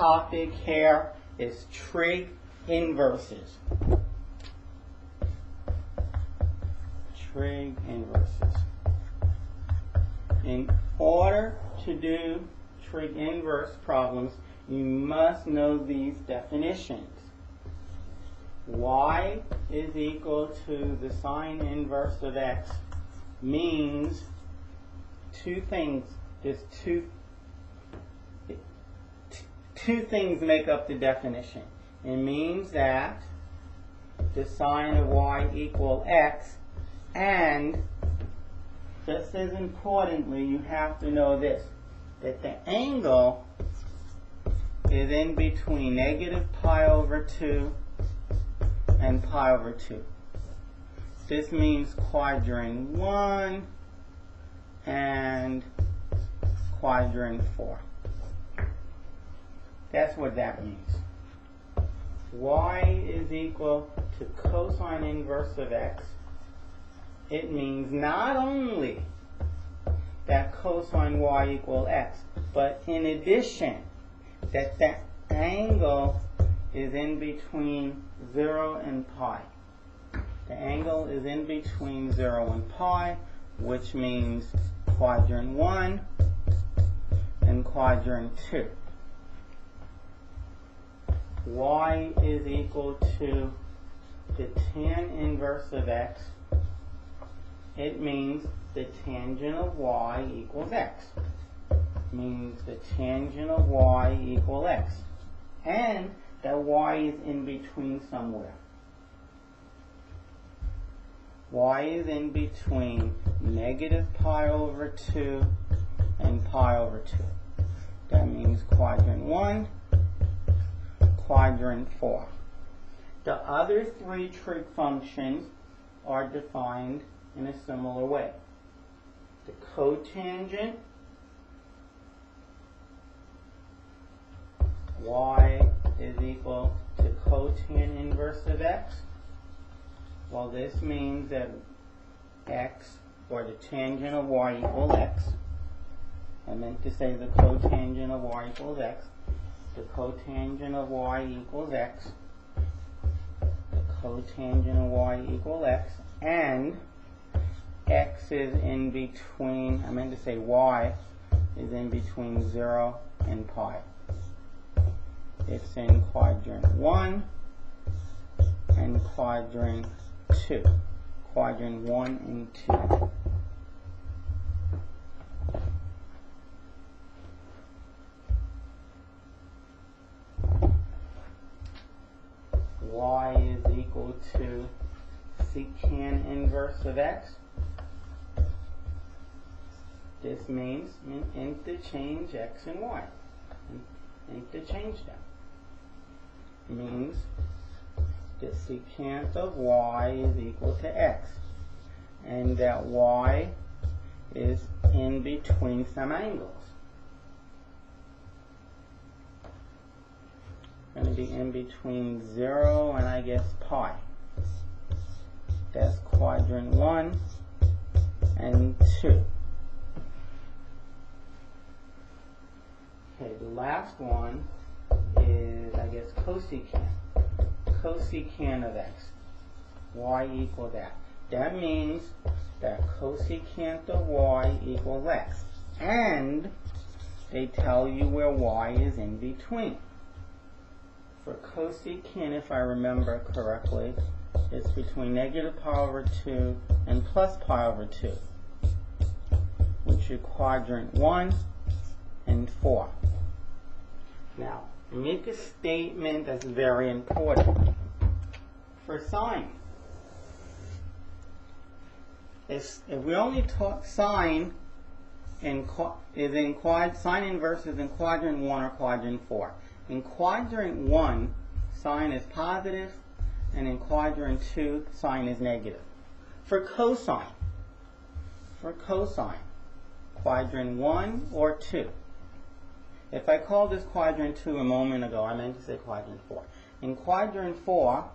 topic here is trig inverses. Trig inverses. In order to do trig inverse problems, you must know these definitions. Y is equal to the sine inverse of x means two things. There's two things make up the definition. It means that the sine of y equal x, and just as importantly, you have to know this, that the angle is in between negative pi over 2 and pi over 2. This means quadrant 1 and quadrant 4. That's what that means. Y is equal to cosine inverse of x. It means not only that cosine y equal x, but in addition that the angle is in between 0 and pi. The angle is in between 0 and pi, which means quadrant 1 and quadrant 2. Y is equal to the tan inverse of x. It means the tangent of y equals x. Means the tangent of y equals x. And that y is in between somewhere. Y is in between negative pi over 2 and pi over 2. That means quadrant 1, quadrant 4. The other three trig functions are defined in a similar way. The cotangent, y is equal to cotan inverse of x. Well, this means that x, or the tangent of y equals x. I meant to say the cotangent of y equals x. The cotangent of y equals x. The cotangent of y equals x. And x is in between, I meant to say y is in between 0 and pi. It's in quadrant 1 and quadrant 2. Quadrant 1 and 2. Y is equal to secant inverse of x. This means interchange x and y. Interchange them. Means the secant of y is equal to x. And that y is in between some angles. Going to be in between 0 and I guess pi. That's quadrant 1 and 2. Okay, the last one is, I guess, cosecant. Cosecant of x. Y equal that. That means that cosecant of y equals x. And they tell you where y is in between. For cosecant, if I remember correctly, it's between negative pi over 2 and plus pi over 2, which is quadrant 1 and 4. Now, make a statement that's very important. For sine, if we only taught sine sine inverse is in quadrant 1 or quadrant 4. In quadrant 1, sine is positive, and in quadrant 2, sine is negative. For cosine, quadrant 1 or 2. If I called this quadrant 2 a moment ago, I meant to say quadrant 4. In quadrant 4,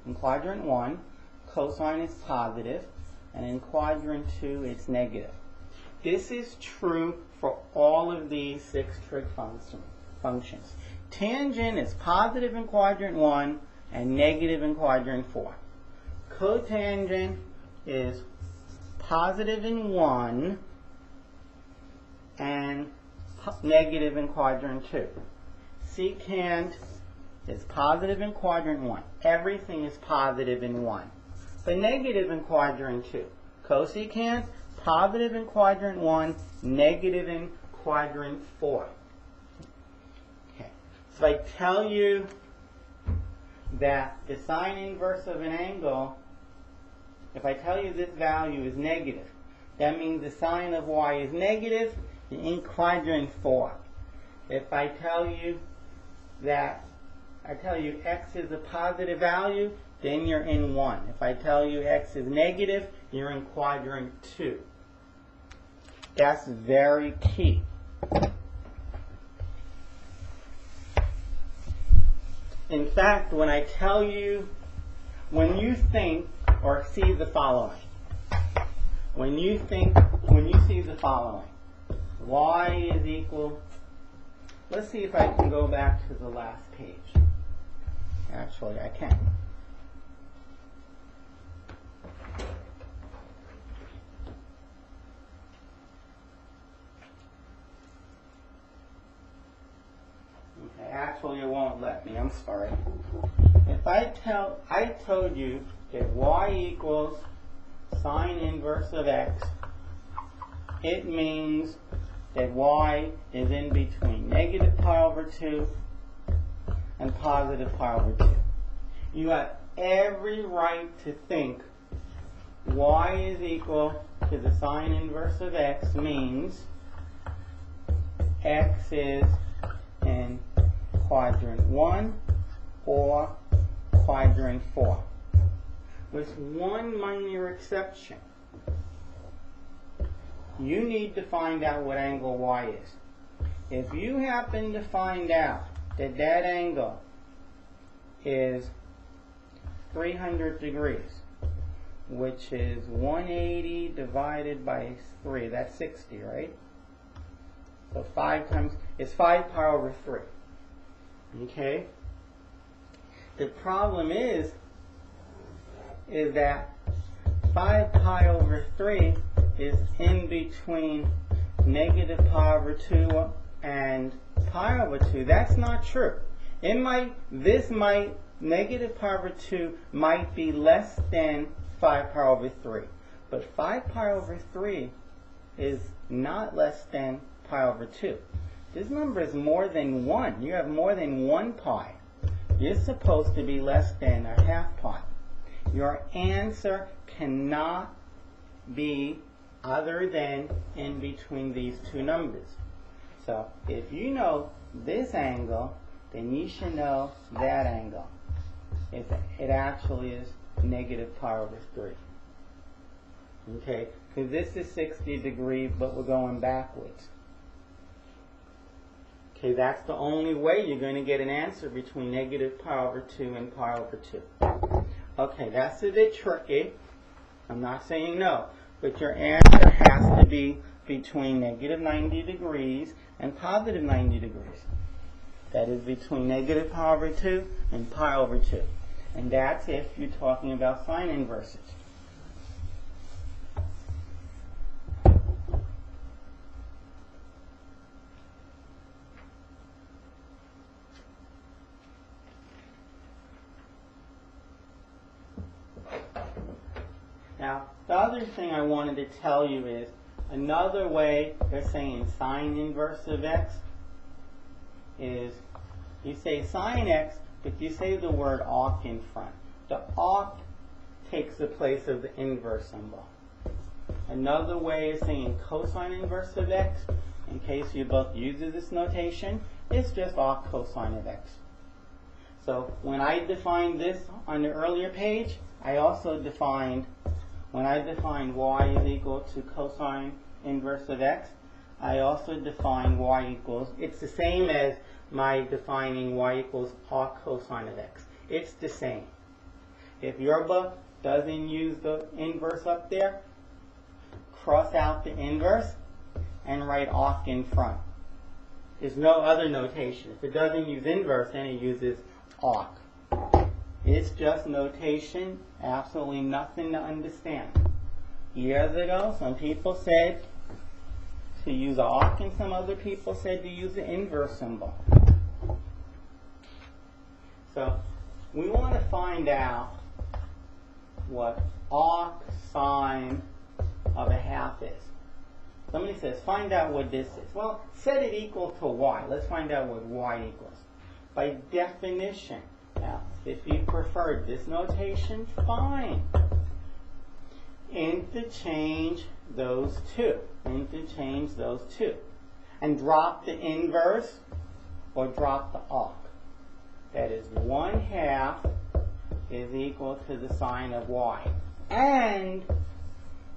in quadrant 1, cosine is positive, and in quadrant 2, it's negative. This is true for all of these 6 trig functions. Tangent is positive in quadrant 1 and negative in quadrant 4. Cotangent is positive in 1 and negative in quadrant 2. Secant is positive in quadrant 1. Everything is positive in 1, but negative in quadrant 2. Cosecant, positive in quadrant 1, negative in quadrant 4. Okay. So if I tell you that the sine inverse of an angle, if I tell you this value is negative, that means the sine of y is negative in quadrant 4. If I tell you that x is a positive value, then you're in 1. If I tell you x is negative, you're in quadrant 2. That's very key. In fact, when I tell you, when you think or see the following, when you see the following, y is equal, let's see if I can go back to the last page. Actually, I can. Okay, actually it won't let me, I'm sorry. If I told you that y equals sine inverse of x, it means that y is in between negative pi over 2 and positive pi over 2. You have every right to think y is equal to the sine inverse of x means x is in quadrant 1 or quadrant 4. With one minor exception. You need to find out what angle y is. If you happen to find out that that angle is 300 degrees, which is 180 divided by 3, that's 60, right? So 5 times, it's 5 pi over 3. Okay? The problem is that 5 pi over 3 is in between negative pi over 2 and pi over 2. That's not true. Negative pi over 2 might be less than 5 pi over 3. But 5 pi over 3 is not less than pi over 2. This number is more than 1. You have more than 1 pi. You're supposed to be less than a half pi. Your answer cannot be other than in between these two numbers. So if you know this angle, then you should know that angle. If it actually is negative pi over 3. Okay, because this is 60 degrees, but we're going backwards. Okay, that's the only way you're going to get an answer between negative pi over 2 and pi over 2. Okay, that's a bit tricky. I'm not saying no, but your answer has to be between negative 90 degrees and positive 90 degrees. That is between negative pi over 2 and pi over 2. And that's if you're talking about sine inverses. Now, the other thing I wanted to tell you is another way they're saying sine inverse of x is you say sine x, but you say the word arc in front. The arc takes the place of the inverse symbol. Another way of saying cosine inverse of x, in case you both use this notation, is just arc cosine of x. So when I defined this on the earlier page, I also defined, when I defined y is equal to cosine inverse of x, I also defined y equals, it's the same as my defining y equals arc cosine of x. It's the same. If your book doesn't use the inverse up there, cross out the inverse and write arc in front. There's no other notation. If it doesn't use inverse, then it uses arc. It's just notation, absolutely nothing to understand. Years ago, some people said to use arc, and some other people said to use the inverse symbol. So we want to find out what arc sine of a half is. Somebody says, find out what this is. Well, set it equal to y. Let's find out what y equals. By definition, now, if you prefer this notation, fine. Interchange those two. Interchange those two. And drop the inverse or drop the arc. That is 1/2 is equal to the sine of y. And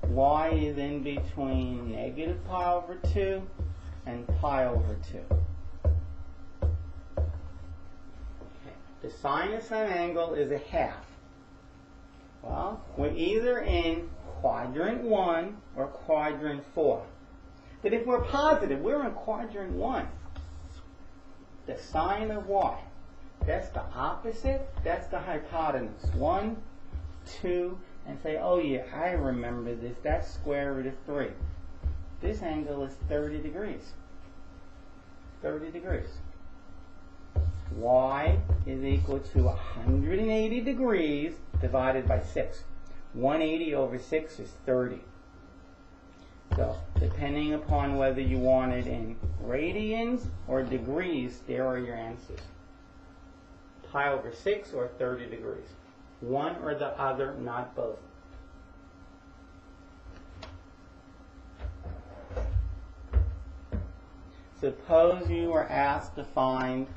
y is in between negative pi over 2 and pi over 2. Okay. The sine of some angle is 1/2. Well, we're either in quadrant 1 or quadrant 4. But if we're positive, we're in quadrant 1. The sine of y, that's the opposite, that's the hypotenuse. 1, 2, and say, oh yeah, I remember this, that's square root of 3. This angle is 30 degrees. 30 degrees. Y is equal to 180 degrees divided by 6. 180 over 6 is 30. So, depending upon whether you want it in radians or degrees, there are your answers. Pi over 6 or 30 degrees. One or the other, not both. Suppose you were asked to find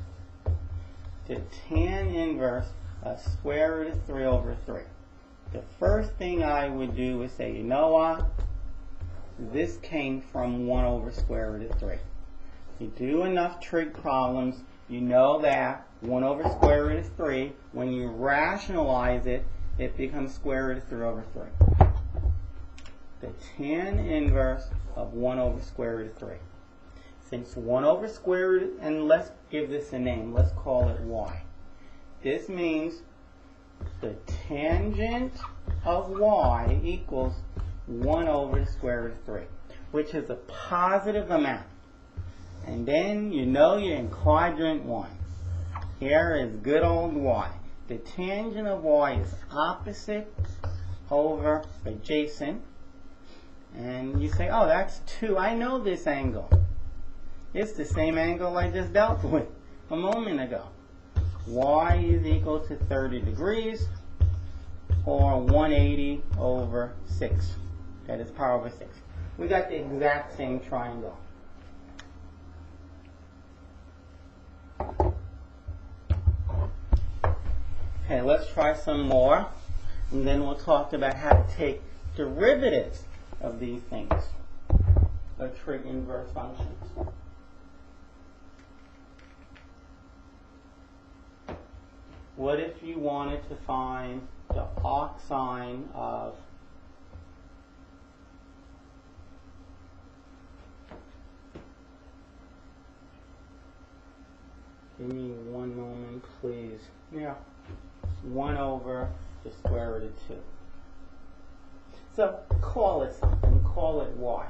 the tan inverse of square root of 3 over 3. The first thing I would do is say, you know what? This came from 1 over square root of 3. You do enough trig problems, you know that 1 over square root of 3, when you rationalize it, it becomes square root of 3 over 3. The tan inverse of 1 over square root of 3. Since 1 over square root, and let's give this a name, let's call it y. This means the tangent of y equals 1 over the square root of 3, which is a positive amount. And then you know you're in quadrant 1. Here is good old y. The tangent of y is opposite over adjacent. And you say, oh, that's 2. I know this angle. It's the same angle I just dealt with a moment ago. Y is equal to 30 degrees, or 180 over 6. That is pi over 6. We got the exact same triangle. Okay, let's try some more, and then we'll talk about how to take derivatives of these things, of trig inverse functions. What if you wanted to find the arc sine of give me one moment, please. Yeah. 1 over the square root of 2. So call it something, call it y.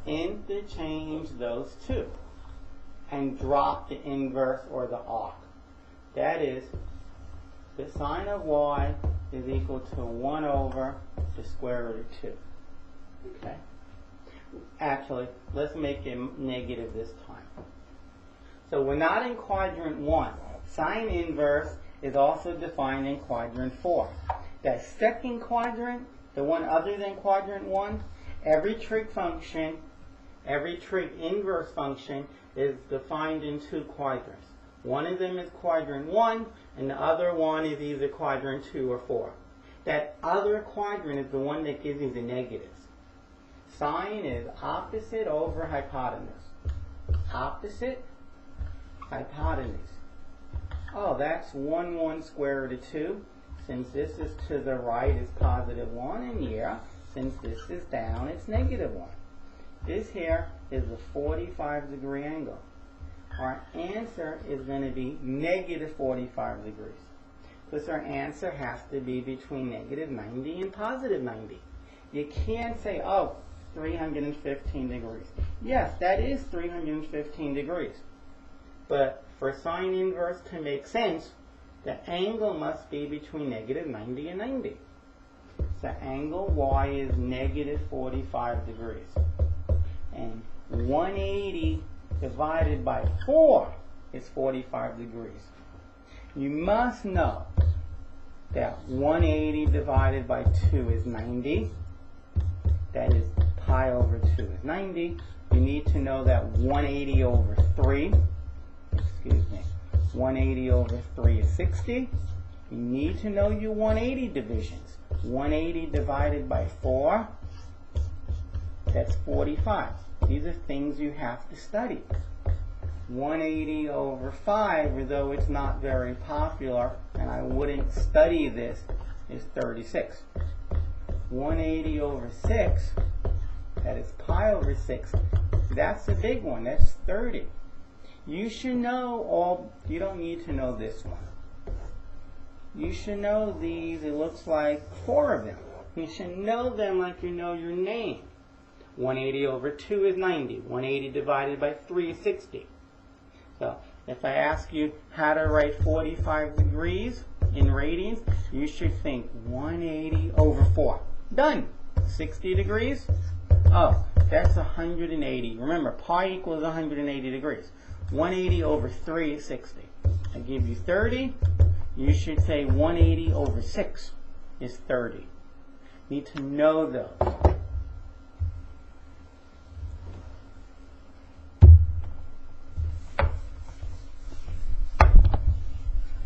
Interchange those two and drop the inverse or the arc. That is, the sine of y is equal to 1 over the square root of 2. Okay? Actually, let's make it negative this time. So we're not in quadrant 1. Sine inverse is also defined in quadrant 4. That second quadrant, the one other than quadrant 1, every trig function, every trig inverse function is defined in 2 quadrants. One of them is quadrant 1, and the other one is either quadrant 2 or 4. That other quadrant is the one that gives you the negatives. Sine is opposite over hypotenuse. Opposite, hypotenuse. Oh, that's 1 square root of 2. Since this is to the right, it's positive 1, and here, since this is down, it's negative 1. This here is a 45-degree angle. our answer is going to be negative 45 degrees. Because our answer has to be between negative 90 and positive 90. You can't say, oh, 315 degrees. Yes, that is 315 degrees. But for sine inverse to make sense, the angle must be between negative 90 and 90. So angle y is negative 45 degrees. And 180 divided by 4 is 45 degrees. You must know that 180 divided by 2 is 90. That is pi over 2 is 90. You need to know that 180 over 3, 180 over 3 is 60. You need to know your 180 divisions. 180 divided by 4, that's 45. These are things you have to study. 180 over 5, though it's not very popular, and I wouldn't study this, is 36. 180 over 6, that is pi over 6, that's a big one, that's 30. You should know all, you don't need to know this one. You should know these, it looks like 4 of them. You should know them like you know your name. 180 over 2 is 90. 180 divided by 3 is 60. So if I ask you how to write 45 degrees in radians, you should think 180 over 4. Done. 60 degrees? Oh, that's 180. Remember, pi equals 180 degrees. 180 over 3 is 60. I give you 30. You should say 180 over 6 is 30. Need to know those.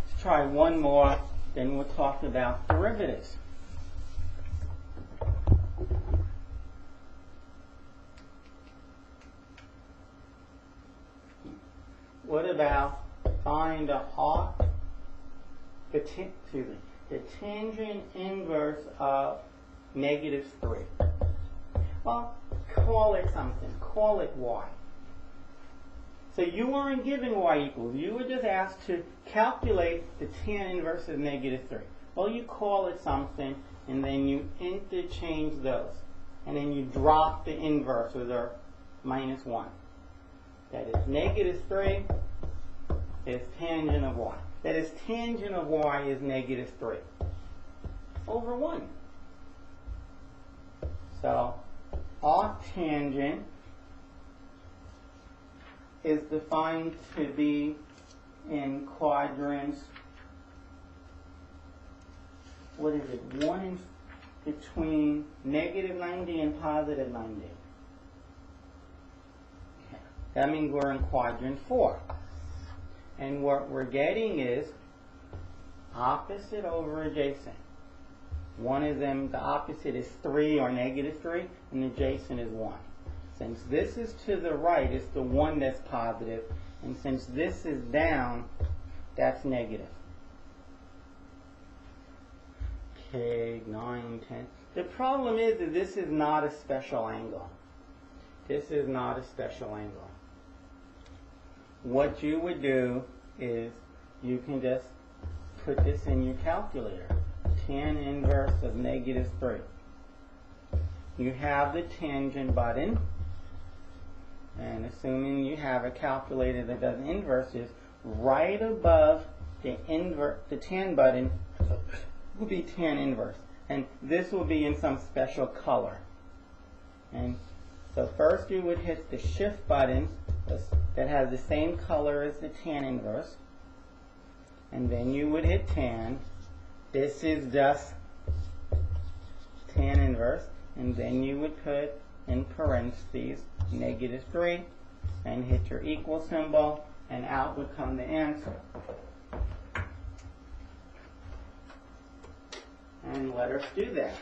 Let's try one more, then we'll talk about derivatives. What about find the arc, the tangent inverse of negative 3? Well, call it something. Call it y. So you weren't given y equals. You were just asked to calculate the tan inverse of negative 3. Well, you call it something, and then you interchange those. And then you drop the inverse with our minus 1. That is negative 3 is tangent of y. That is tangent of y is negative 3 over 1. So arctangent is defined to be in quadrants, what is it, 1 in between negative 90 and positive 90. Okay. That means we're in quadrant 4. And what we're getting is opposite over adjacent. One of them, the opposite is 3 or negative 3, and adjacent is 1. Since this is to the right, it's the one that's positive, and since this is down, that's negative. Okay, 9, 10. The problem is that this is not a special angle. This is not a special angle. What you would do is you can just put this in your calculator. Tan inverse of negative 3. You have the tangent button, and assuming you have a calculator that does inverses, right above the tan button will be tan inverse. And this will be in some special color. And so first you would hit the shift button that has the same color as the tan inverse. And then you would hit tan. This is just tan inverse. And then you would put in parentheses negative 3 and hit your equal symbol, and out would come the answer. And let us do that.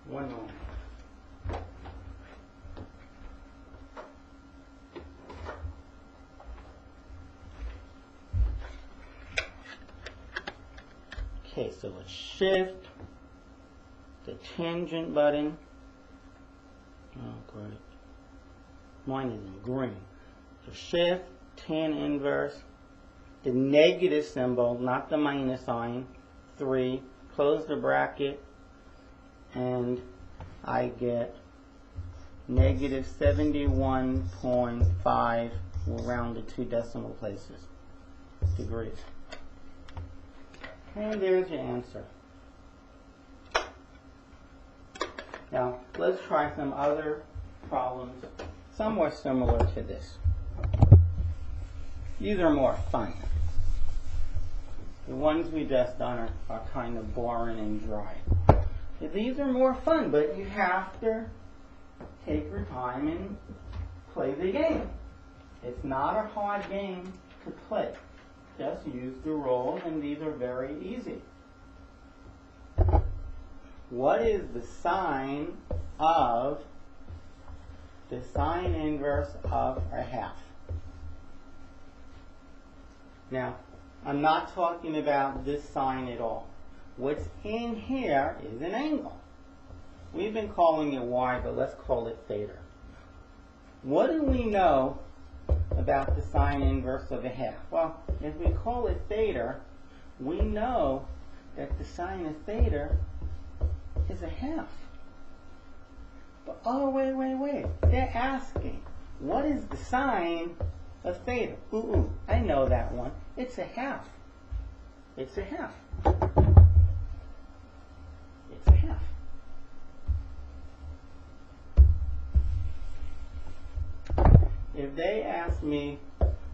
One moment. Okay, so let's shift the tangent button, Oh, great. Mine is in green. So shift, tan inverse, the negative symbol, not the minus sign, 3, close the bracket, and I get negative 71.5, we'll round to 2 decimal places, degrees. And there's your answer. Now, let's try some other problems somewhat similar to this. These are more fun. The ones we just done are kind of boring and dry. These are more fun, but you have to take your time and play the game. It's not a hard game to play. Just use the rules, and these are very easy. What is the sine inverse of a half? Now, I'm not talking about this sign at all. What's in here is an angle. We've been calling it y, but let's call it theta. What do we know about the sine inverse of a half? Well, if we call it theta, we know that the sine of theta is a half. But oh, wait. They're asking, what is the sine of theta? I know that one. It's a half. It's a half. It's a half. If they ask me,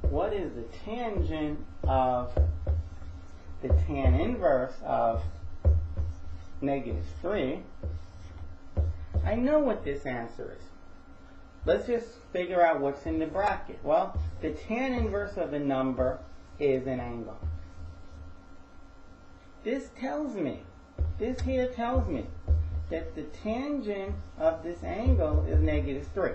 what is the tangent of the tan inverse of negative 3, I know what this answer is. Let's just figure out what's in the bracket. Well, the tan inverse of a number is an angle. This here tells me that the tangent of this angle is negative 3.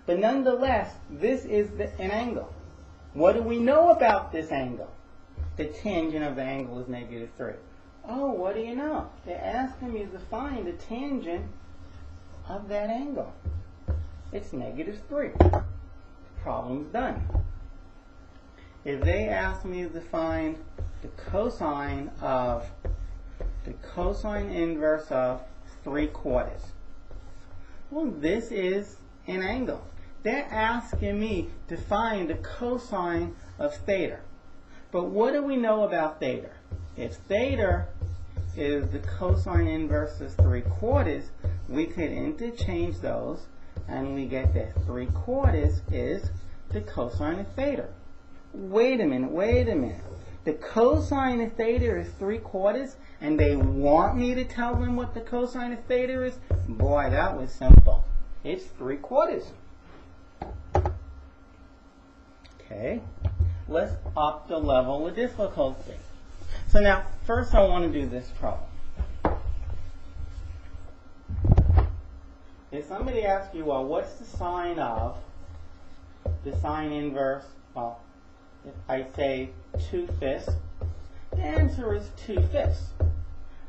But nonetheless, this is an angle. What do we know about this angle? The tangent of the angle is negative 3. Oh, what do you know? They're asking me to find the tangent of that angle. It's negative 3. Problem's done. If they ask me to find the cosine inverse of 3/4, well, this is an angle. They're asking me to find the cosine of theta. But what do we know about theta? If theta is the cosine inverse of 3/4, we could interchange those, and we get that 3/4 is the cosine of theta. Wait a minute. The cosine of theta is 3/4, and they want me to tell them what the cosine of theta is? Boy, that was simple. It's 3/4. Okay, let's up the level of difficulty. So now, first I want to do this problem. If somebody asks you, well, what's the sine of the sine inverse? Well, if I say 2/5, the answer is 2/5.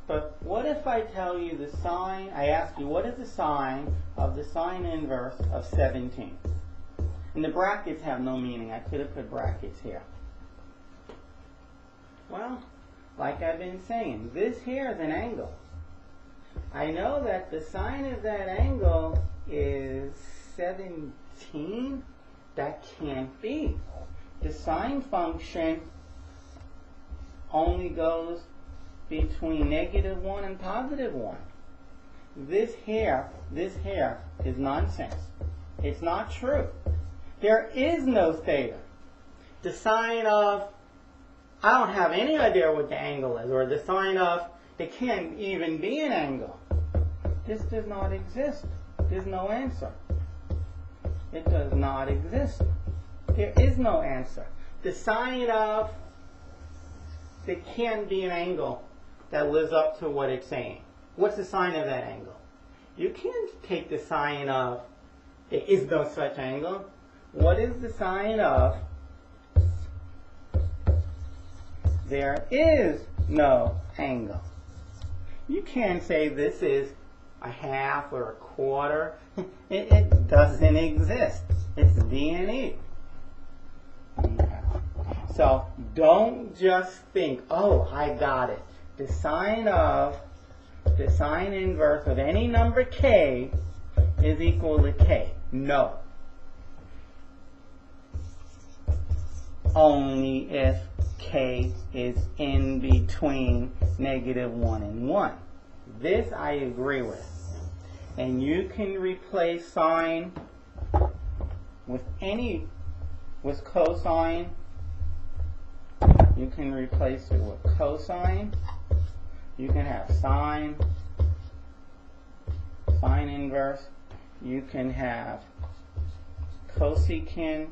But what if I tell you the sine, I ask you, what is the sine of the sine inverse of 17? And the brackets have no meaning. I could have put brackets here. Well, like I've been saying, this here is an angle. I know that the sine of that angle is 17. That can't be. The sine function only goes between -1 and +1. This here is nonsense. It's not true. There is no theta. The sine of, I don't have any idea what the angle is, or the sine of, it can't even be an angle. This does not exist. There's no answer. It does not exist. There is no answer. The sine of, there can't be an angle that lives up to what it's saying. What's the sine of that angle? You can't take the sine of, there is no such angle. What is the sine of? There is no angle. You can't say this is a half or a quarter. It doesn't exist. It's D and E. Okay. So don't just think, oh, I got it. The sine inverse of any number k is equal to k. No. Only if k is in between -1 and 1. This I agree with. And you can replace sine with cosine. You can replace it with cosine. You can have sine inverse. You can have cosecant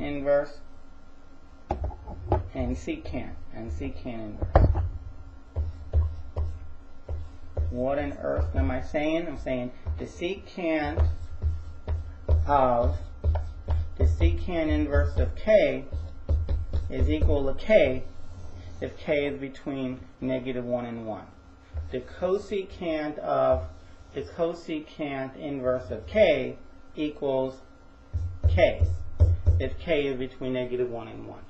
inverse, and secant inverse. What on earth am I saying? I'm saying the secant inverse of k is equal to k if k is between -1 and 1. The cosecant inverse of k equals k if k is between -1 and 1.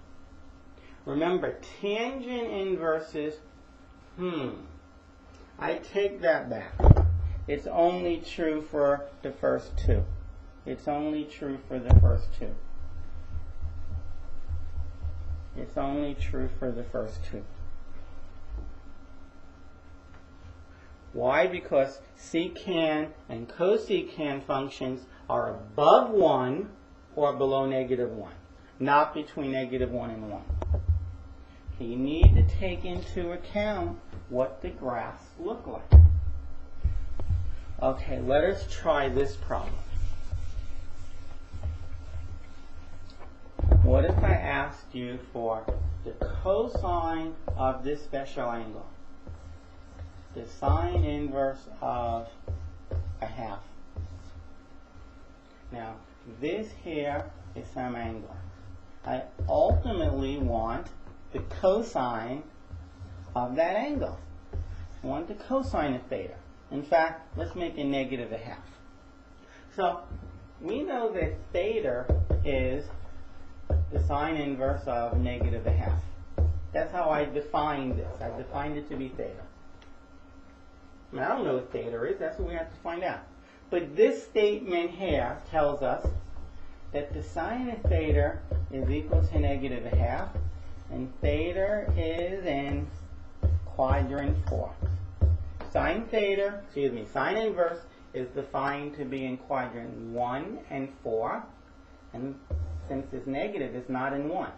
Remember, tangent inverses, I take that back. It's only true for the first two. It's only true for the first two. It's only true for the first two. Why? Because secant and cosecant functions are above 1 or below -1, not between -1 and 1. You need to take into account what the graphs look like. Okay, let us try this problem. What if I asked you for the cosine of this special angle? The sine inverse of a half. Now, this here is some angle. I ultimately want the cosine of that angle. I want the cosine of theta. In fact, let's make it -1/2. So, we know that theta is the sine inverse of -1/2. That's how I defined this. I defined it to be theta. I mean, I don't know what theta is. That's what we have to find out. But this statement here tells us that the sine of theta is equal to -1/2, and theta is in quadrant 4. Sine inverse is defined to be in quadrant 1 and 4, and since it's negative, it's not in 1.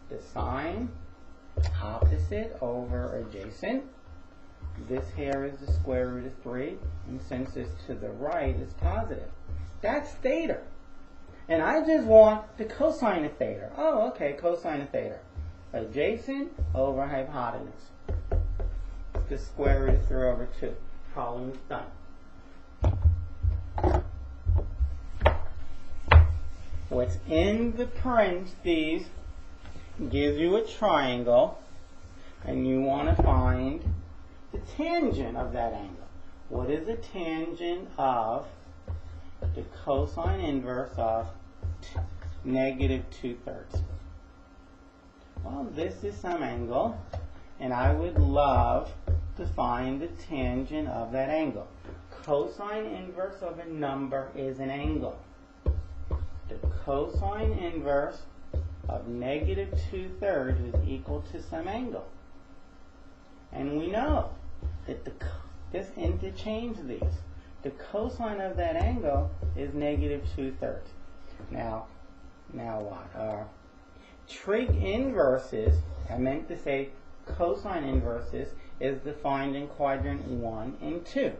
The sine opposite over adjacent. This here is the square root of 3, and since it's to the right, it's positive. That's theta. And I just want the cosine of theta. Oh, okay, cosine of theta. Adjacent over hypotenuse. The square root of 3 over 2. Problem is done. What's in the parentheses gives you a triangle, and you want to find the tangent of that angle. What is the tangent of the cosine inverse of -2/3? Well, this is some angle, and I would love to find the tangent of that angle. Cosine inverse of a number is an angle. The cosine inverse of -2/3 is equal to some angle. And we know that just interchange these. The cosine of that angle is -2/3. Now what? Trig inverses, I meant to say cosine inverses, is defined in quadrant 1 and 2.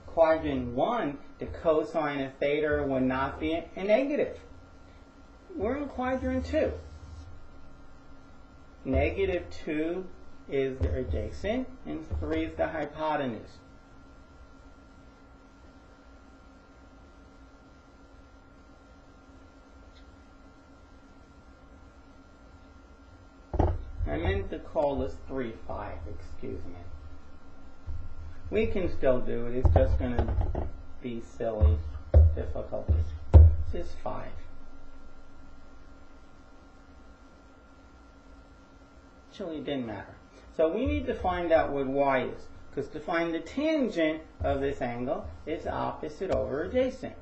Quadrant 1, the cosine of theta would not be a negative. We're in quadrant 2. -2 is the adjacent, and 3 is the hypotenuse. to call this 3, 5, excuse me. We can still do it, it's just going to be silly difficulties. This is 5. Actually, it didn't matter. So we need to find out what y is, because to find the tangent of this angle, it's opposite over adjacent.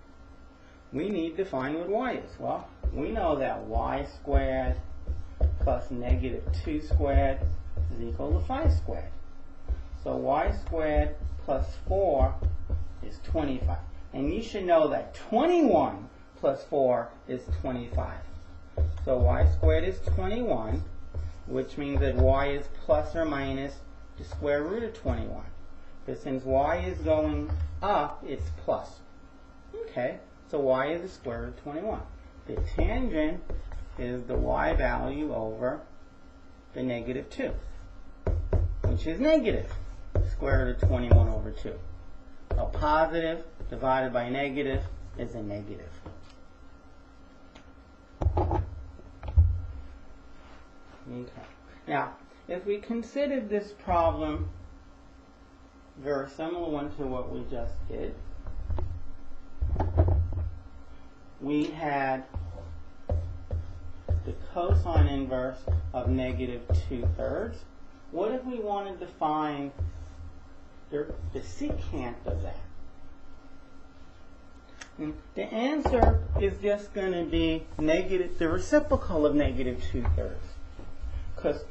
We need to find what y is. Well, we know that y squared plus negative 2 squared is equal to 5 squared. So y squared plus 4 is 25. And you should know that 21 plus 4 is 25. So y squared is 21, which means that y is plus or minus the square root of 21. But since y is going up, it's plus. Okay, so y is the square root of 21. The tangent is the y value over the negative 2, which is negative square root of 21 over 2. A positive divided by negative is a negative. Okay. Now, if we considered this problem very similar one to what we just did, we had the cosine inverse of negative 2/3. What if we wanted to find the secant of that? And the answer is just going to be the reciprocal of negative 2/3. Because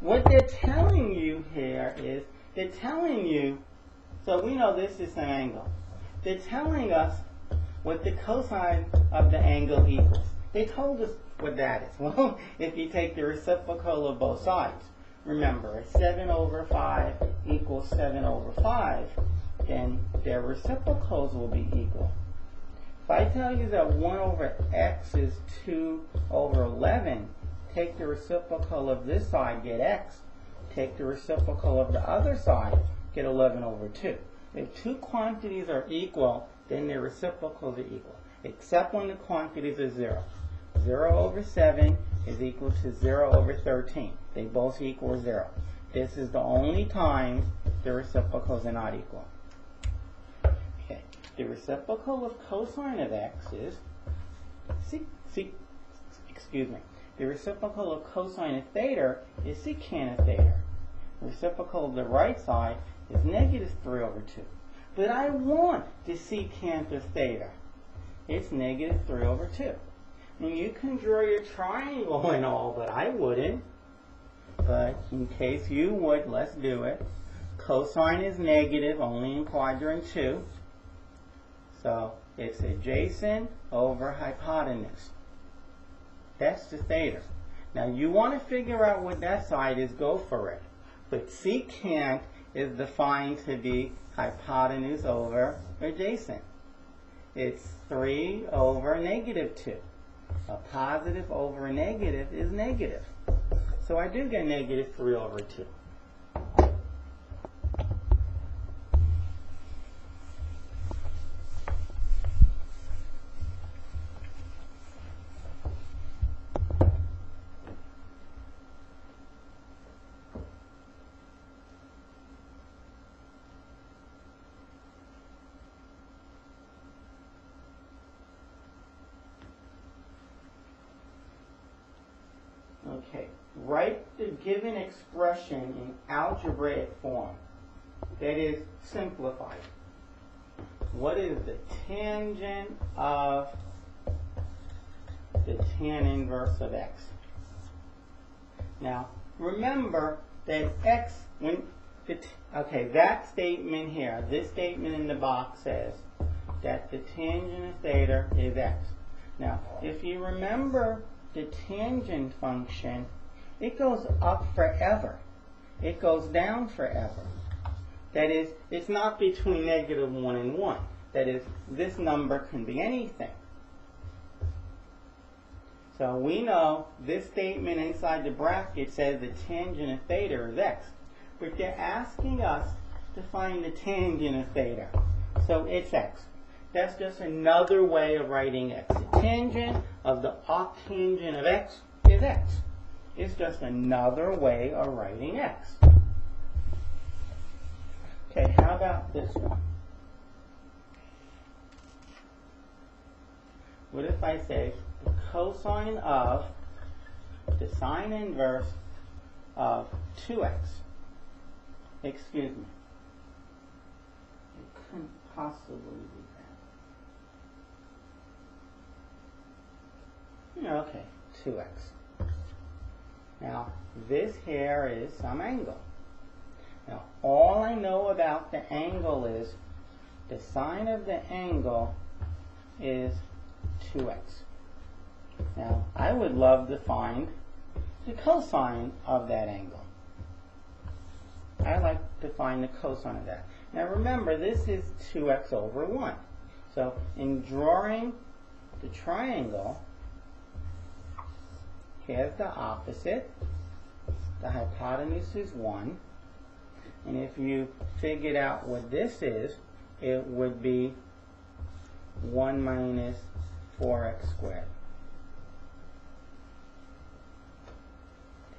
what they're telling you here is, they're telling you, so we know this is an angle. They're telling us what the cosine of the angle equals. They told us what that is. Well, if you take the reciprocal of both sides, remember, if 7 over 5 equals 7 over 5, then their reciprocals will be equal. If I tell you that 1 over x is 2 over 11, take the reciprocal of this side, get x. Take the reciprocal of the other side, get 11 over 2. If two quantities are equal, then their reciprocals are equal, except when the quantities are 0. 0 over 7 is equal to 0 over 13. They both equal 0. This is the only time the reciprocals are not equal. Okay. The reciprocal of cosine of x is, the reciprocal of cosine of theta is secant of theta. The reciprocal of the right side is negative 3 over 2. But I want the secant of theta. It's negative 3 over 2. And you can draw your triangle and all, but I wouldn't. But in case you would, let's do it. Cosine is negative only in quadrant 2. So it's adjacent over hypotenuse. That's the theta. Now you want to figure out what that side is, go for it. But secant is defined to be hypotenuse over adjacent. It's 3 over negative 2. A positive over a negative is negative. So I do get negative 3 over 2. Okay, write the given expression in algebraic form. That is simplified. What is the tangent of the tan inverse of x? Now, remember that x, that statement here, this statement in the box says that the tangent of theta is x. Now, if you remember the tangent function, it goes up forever. It goes down forever. That is, it's not between negative 1 and 1. That is, this number can be anything. So we know this statement inside the bracket says the tangent of theta is x. But they're asking us to find the tangent of theta. So it's x. That's just another way of writing x. The tangent of the arctangent of x is x. is just another way of writing x. Okay, how about this one? What if I say the cosine of the sine inverse of 2x? Excuse me. It couldn't possibly be that. Okay, 2x. Now, this here is some angle. Now, all I know about the angle is the sine of the angle is 2x. Now, I would love to find the cosine of that angle. I like to find the cosine of that. Now, remember, this is 2x over 1. So, in drawing the triangle, here's the opposite. The hypotenuse is 1. And if you figured out what this is, it would be 1 minus 4x squared.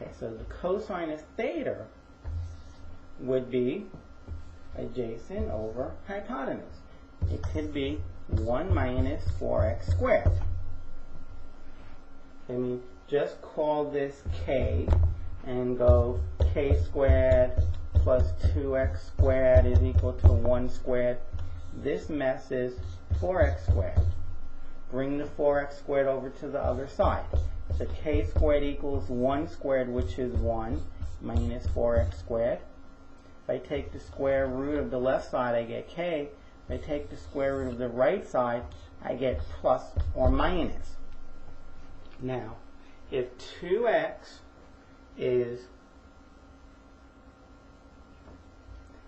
Okay, so the cosine of theta would be adjacent over hypotenuse. It could be 1 minus 4x squared. I mean, just call this k and go k squared plus 2x squared is equal to 1 squared. This mess is 4x squared. Bring the 4x squared over to the other side. So k squared equals 1 squared, which is 1, minus 4x squared. If I take the square root of the left side, I get k. If I take the square root of the right side, I get plus or minus. Now, if 2x is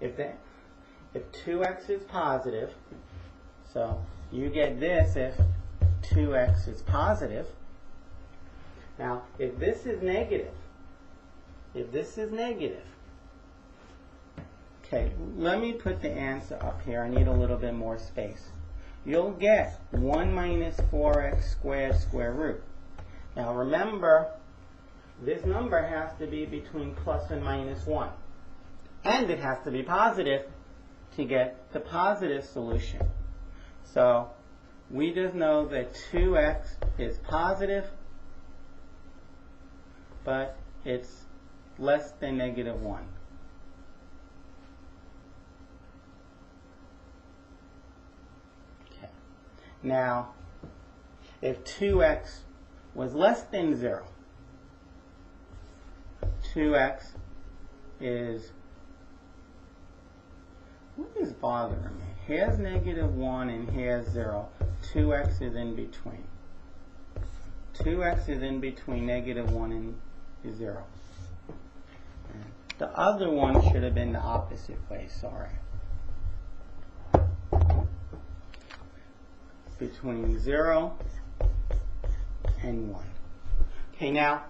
if 2x is positive, so you get this if 2x is positive. Now, if this is negative, okay, let me put the answer up here. I need a little bit more space. You'll get 1 minus 4x squared square root. Now remember, this number has to be between plus and minus 1. And it has to be positive to get the positive solution. So we just know that 2x is positive, but it's less than negative 1. Okay. Now, if 2x was less than 0, 2x is, what is bothering me? Here's negative 1 and here's 0. 2x is in between. 2x is in between negative 1 and 0. And the other one should have been the opposite way, sorry. Between 0 and 1. Okay, now,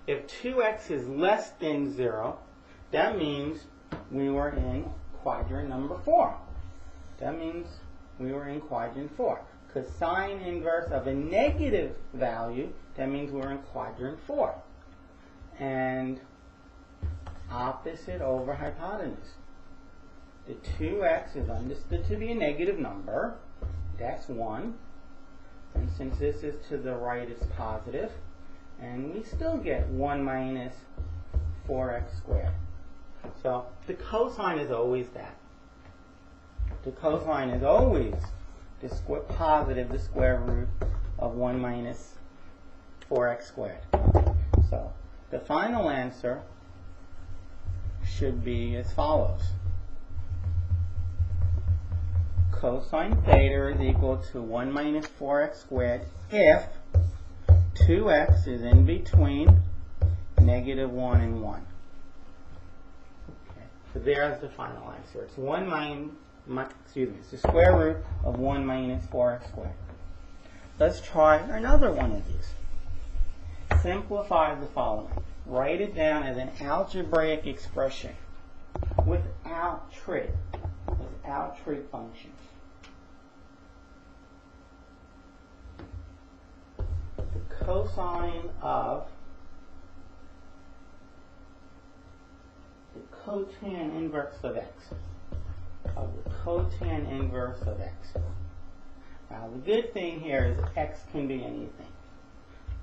if 2x is less than 0, that means we were in quadrant number 4. That means we were in quadrant 4. Because sine inverse of a negative value, that means we're in quadrant 4. And opposite over hypotenuse. The 2x is understood to be a negative number. That's 1. And since this is to the right, it's positive. And we still get 1 minus 4x squared. So the cosine is always that. The cosine is always the positive, the square root of 1 minus 4x squared. So the final answer should be as follows. Cosine theta is equal to 1 minus 4x squared if 2x is in between negative 1 and 1. Okay, so there's the final answer. It's it's the square root of 1 minus 4x squared. Let's try another one of these. Simplify the following. Write it down as an algebraic expression without trig functions. The cosine of cotan inverse of x. Of the cotan inverse of x. Now the good thing here is x can be anything,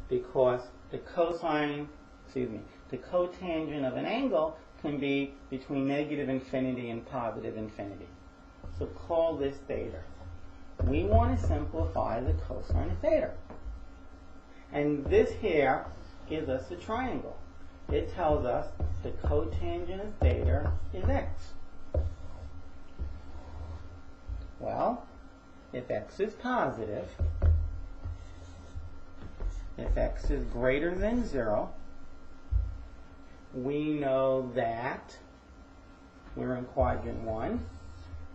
because the cosine, the cotangent of an angle can be between negative infinity and positive infinity. So call this theta. We want to simplify the cosine of theta. And this here gives us a triangle. It tells us the cotangent of theta is x. Well, if x is positive, if x is greater than 0, we know that we're in quadrant 1.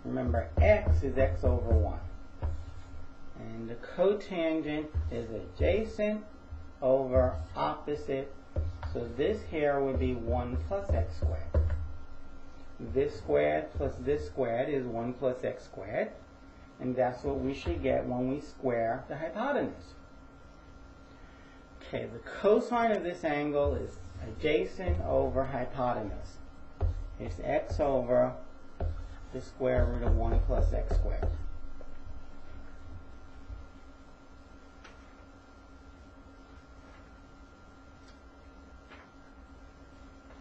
Remember, x is x over 1. And the cotangent is adjacent over opposite. So this here would be 1 plus x squared. This squared plus this squared is 1 plus x squared. And that's what we should get when we square the hypotenuse. Okay, the cosine of this angle is adjacent over hypotenuse. It's x over the square root of 1 plus x squared.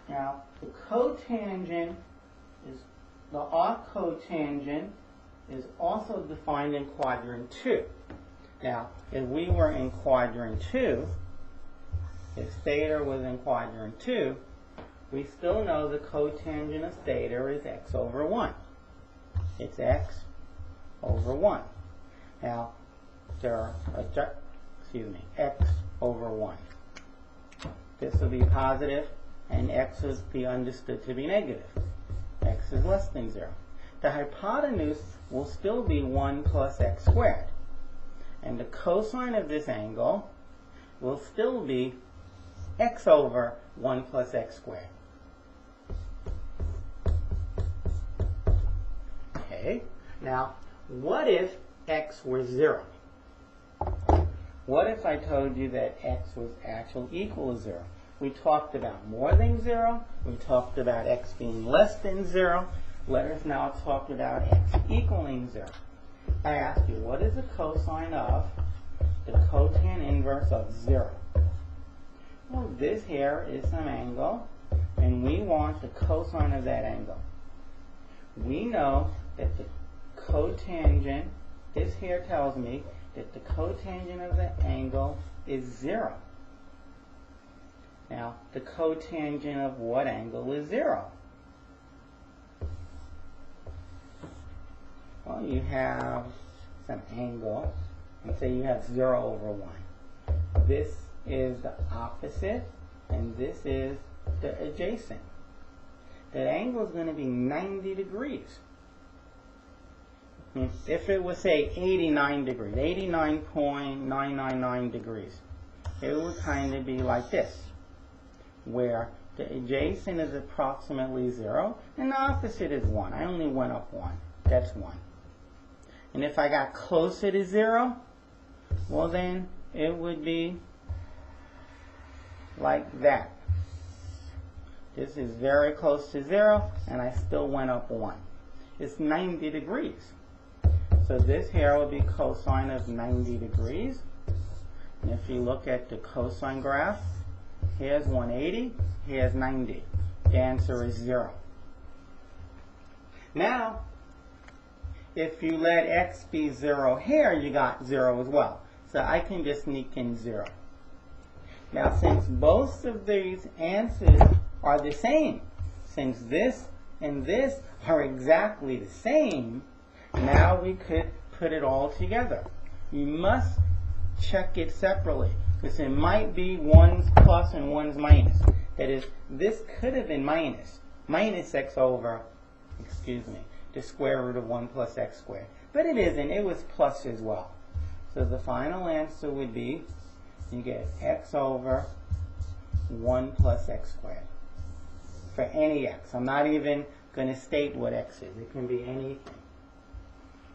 Now, the cotangent is, the arc cotangent is also defined in quadrant 2. Now, if we were in quadrant 2, if theta was in quadrant 2, we still know the cotangent of theta is x over 1. It's x over 1. Now, x over 1. This will be positive, and x will be understood to be negative. X is less than 0. The hypotenuse will still be 1 plus x squared. And the cosine of this angle will still be x over 1 plus x squared. Okay, now what if x were 0? What if I told you that x was actually equal to 0? We talked about more than 0. We talked about x being less than 0. Let us now talk about x equaling 0. I ask you, what is the cosine of the cotan inverse of 0? Well, this here is some angle, and we want the cosine of that angle. We know that the cotangent, this here tells me that the cotangent of the angle is 0. Now, the cotangent of what angle is 0? Well, you have some angle, and say you have 0 over 1. This is the opposite, and this is the adjacent. That angle is going to be 90 degrees. If it was, say, 89 degrees, 89.999 degrees, it would kind of be like this, where the adjacent is approximately 0, and the opposite is 1. I only went up 1. That's 1. And if I got closer to 0, well then it would be like that. This is very close to 0, and I still went up 1. It's 90 degrees. So this here will be cosine of 90 degrees. And if you look at the cosine graph, here's 180, here's 90. The answer is 0. Now, if you let x be 0 here, you got 0 as well. So I can just sneak in 0. Now, since both of these answers are the same, since this and this are exactly the same, now we could put it all together. You must check it separately, because it might be one's plus and one's minus. That is, this could have been minus x over, the square root of 1 plus x squared. But it isn't, it was plus as well. So the final answer would be, you get x over 1 plus x squared. For any x. I'm not even going to state what x is. It can be anything.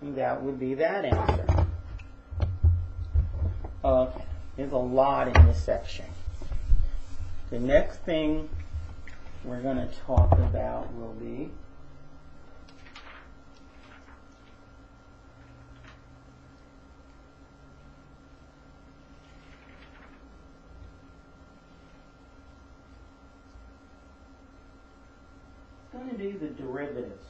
And that would be that answer. Okay, there's a lot in this section. The next thing we're going to talk about will be the derivatives.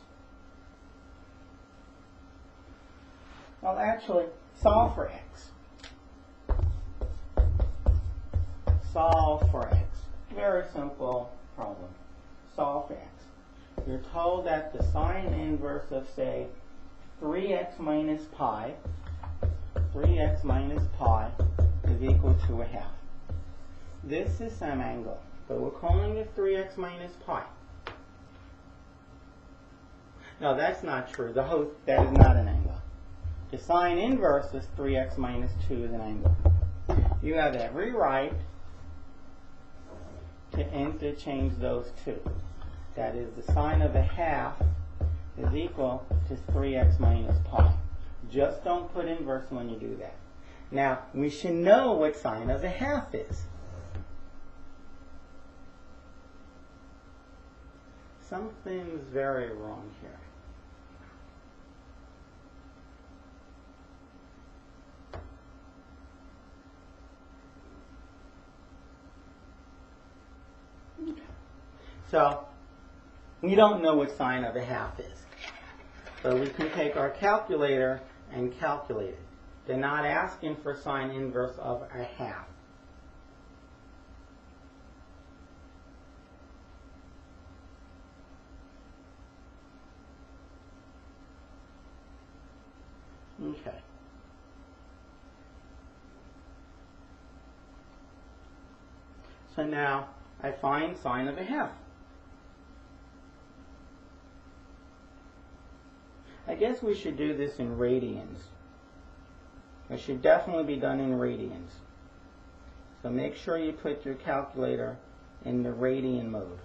Well, actually, solve for x. Solve for x. Very simple problem. Solve for x. You're told that the sine inverse of, say, 3x minus pi is equal to a half. This is some angle, but we're calling it 3x minus pi. No, that's not true. That is not an angle. The sine inverse is 3x minus 2 is an angle. You have every right to interchange those two. That is, the sine of a half is equal to 3x minus pi. Just don't put inverse when you do that. Now, we should know what sine of a half is. Something's very wrong here. So, we don't know what sine of a half is. So we can take our calculator and calculate it. They're not asking for sine inverse of a half. Okay. So now I find sine of a half. I guess we should do this in radians. It should definitely be done in radians. So make sure you put your calculator in the radian mode.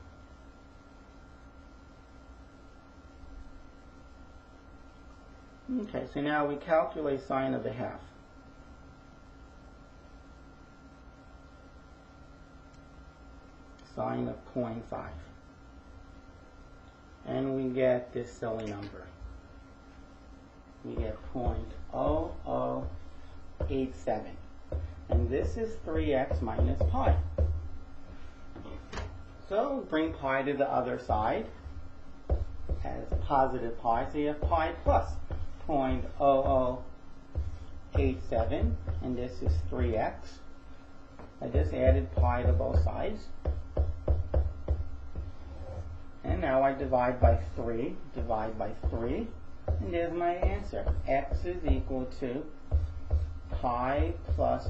Okay, so now we calculate sine of a half. Sine of 0.5. And we get this silly number. We get 0.0087. And this is 3x minus pi. So bring pi to the other side as positive pi. So you have pi plus 0.0087. And this is 3x. I just added pi to both sides. And now I divide by 3. Divide by 3. And there's my answer. X is equal to pi plus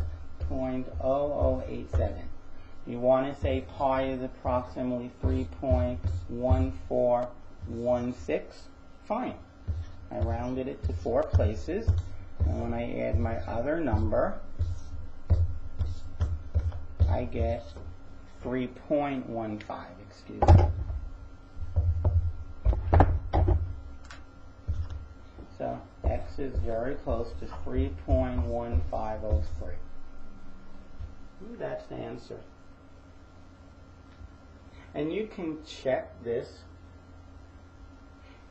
0.0087. You want to say pi is approximately 3.1416. Fine. I rounded it to 4 places. And when I add my other number, I get 3.15. Excuse me. So x is very close to 3.1503. That's the answer. And you can check this.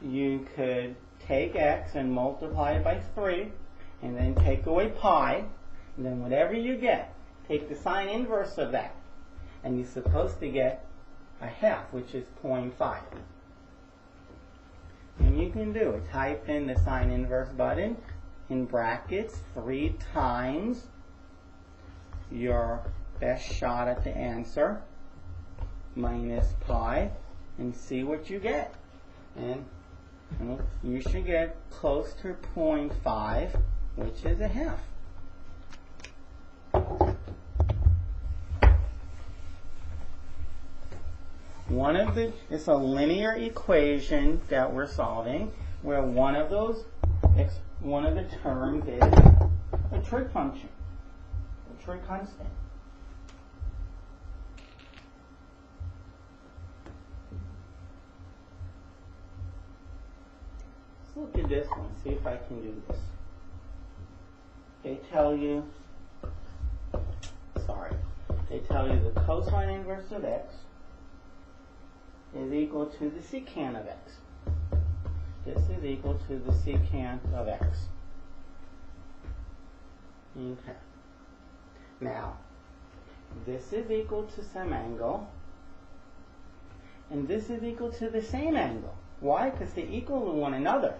You could take x and multiply it by 3, and then take away pi, and then whatever you get, take the sine inverse of that, and you're supposed to get a half, which is 0.5. And you can do it. Type in the sine inverse button in brackets 3 times your best shot at the answer minus pi and see what you get. And you should get close to 0.5, which is a half. It's a linear equation that we're solving, where one of the terms is a trig function, a trig constant. Let's look at this one, see if I can do this. They tell you the cosine inverse of x is equal to the secant of x. This is equal to the secant of x. Okay. Now, this is equal to some angle, and this is equal to the same angle. Why? Because they're equal to one another.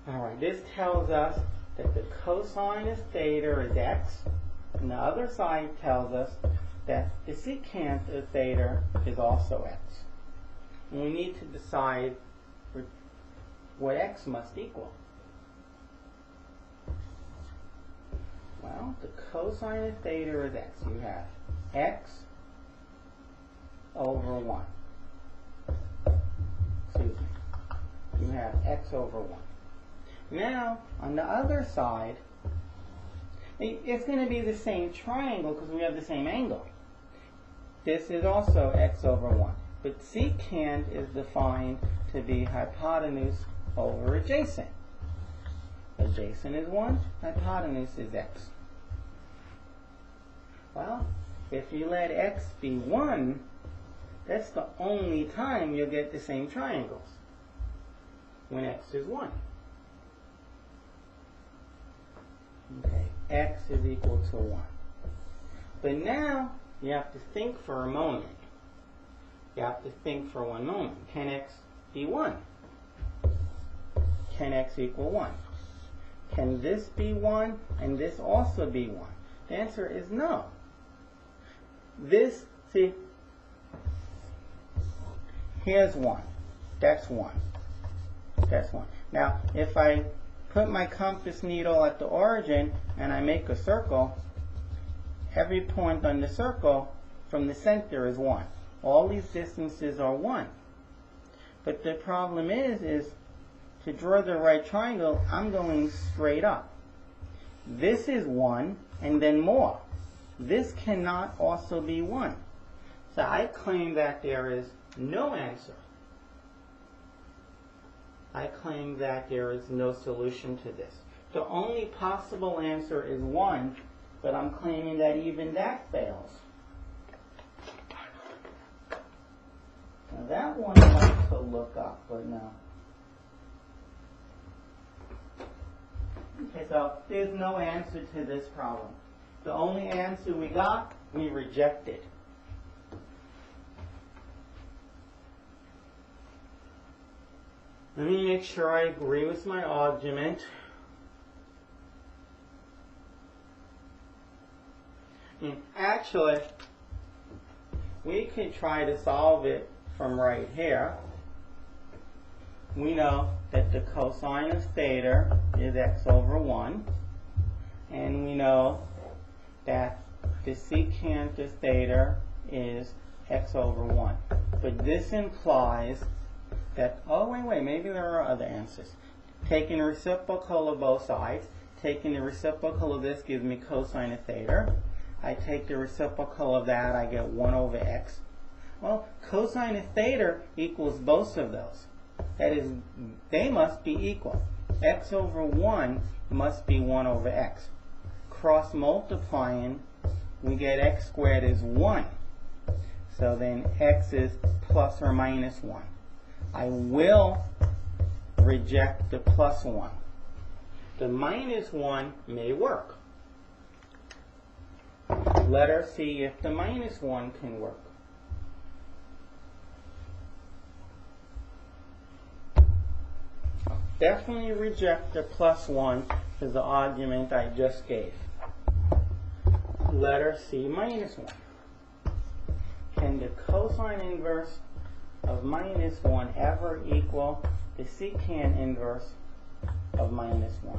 Alright, this tells us that the cosine of theta is x, and the other side tells us that the secant of theta is also x. And we need to decide what x must equal. Well, the cosine of theta is x. You have x over 1. Excuse me. You have x over 1. Now, on the other side, it's going to be the same triangle because we have the same angle. This is also x over 1. But secant is defined to be hypotenuse over adjacent. Adjacent is 1, hypotenuse is x. Well, if you let x be 1, that's the only time you'll get the same triangles, when x is 1. Okay, x is equal to 1. But now, you have to think for a moment. You have to think for one moment. Can x be 1? Can x equal 1? Can this be 1 and this also be 1? The answer is no. This, see, here's 1. That's 1. That's 1. Now, if I put my compass needle at the origin and I make a circle, every point on the circle from the center is 1. All these distances are 1. But the problem is to draw the right triangle, I'm going straight up. This is 1 and then more. This cannot also be 1. So I claim that there is no answer. I claim that there is no solution to this. The only possible answer is 1, but I'm claiming that even that fails. Now that one I like to look up, but no. Okay, so there's no answer to this problem. The only answer we got, we rejected. Let me make sure I agree with my argument. And actually, we could try to solve it from right here. We know that the cosine of theta is x over 1. And we know that the secant of theta is x over 1. But this implies that, oh wait, maybe there are other answers. Taking the reciprocal of both sides, taking the reciprocal of this gives me cosine of theta. I take the reciprocal of that, I get 1 over x. Well, cosine of theta equals both of those. That is, they must be equal. X over 1 must be 1 over x. Cross multiplying, we get x squared is 1. So then x is plus or minus 1. I will reject the plus 1. The minus 1 may work. Let us see if the minus 1 can work. Definitely reject the plus 1 as the argument I just gave. Letter C minus 1. Can the cosine inverse of minus 1 ever equal the secant inverse of minus 1?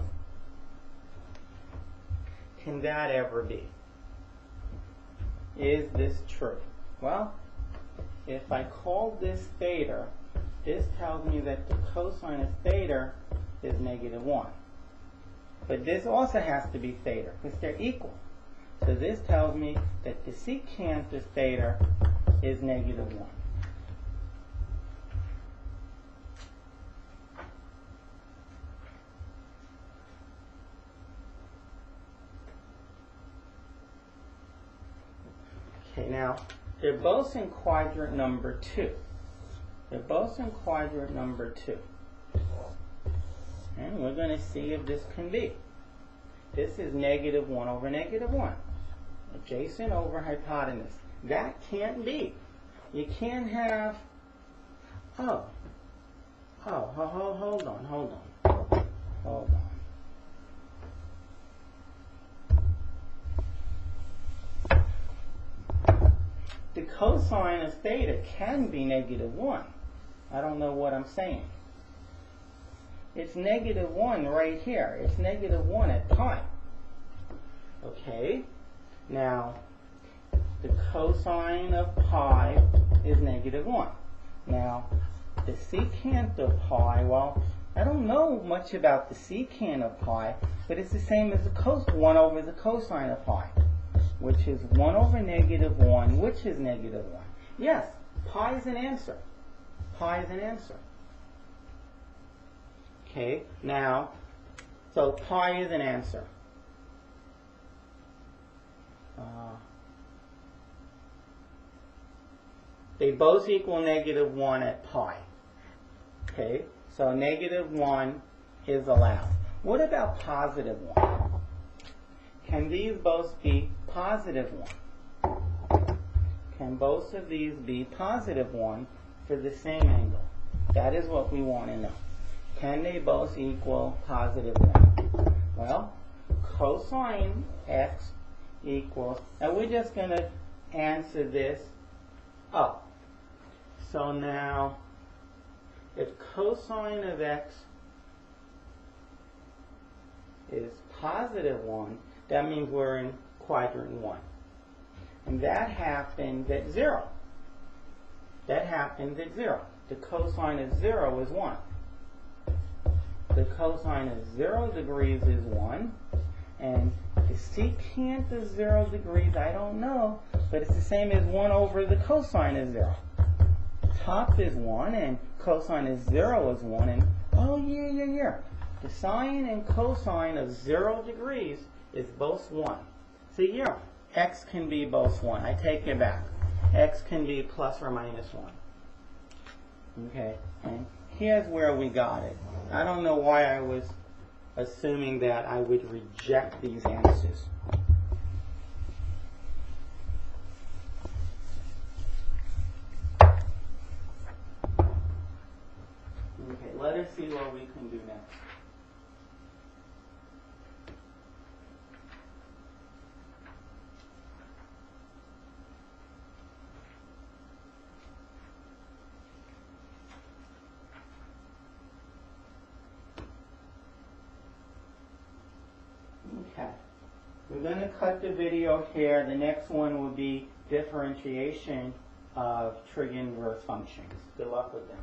Can that ever be? Is this true? Well, if I call this theta, this tells me that the cosine of theta is negative 1. But this also has to be theta, because they're equal. So this tells me that the secant of theta is negative 1. Okay, now They're both in quadrant number 2. They're both in quadrant number 2. And we're going to see if this can be. This is negative 1 over negative 1. Adjacent over hypotenuse. That can't be. You can't have, hold on. The cosine of theta can be negative 1. I don't know what I'm saying. It's negative 1 right here. It's negative 1 at pi. Okay? Now, the cosine of pi is negative 1. Now, the secant of pi, well, I don't know much about the secant of pi, but it's the same as the 1 over the cosine of pi, which is 1 over negative 1, which is negative 1. Yes, pi is an answer. Pi is an answer. Okay, now, so pi is an answer. They both equal negative 1 at pi. Okay, so negative 1 is allowed. What about positive 1? Can these both be positive 1? Can both of these be positive 1 for the same angle? That is what we want to know. Can they both equal positive 1? Well, cosine x equals, and we're just going to answer this up. So now, if cosine of x is positive 1, that means we're in quadrant 1. And that happens at 0. That happens at 0. The cosine of 0 is 1. The cosine of 0 degrees is 1. And the secant of 0 degrees, I don't know, but it's the same as 1 over the cosine of 0. Top is 1, and cosine of 0 is 1, and oh yeah. The sine and cosine of 0 degrees is both 1. So yeah, x can be both 1. I take it back. X can be plus or minus 1. Okay, and here's where we got it. I don't know why I was assuming that I would reject these answers. Okay, let us see what we can do next. Okay, we're going to cut the video here. The next one will be differentiation of trig inverse functions. Good luck with them.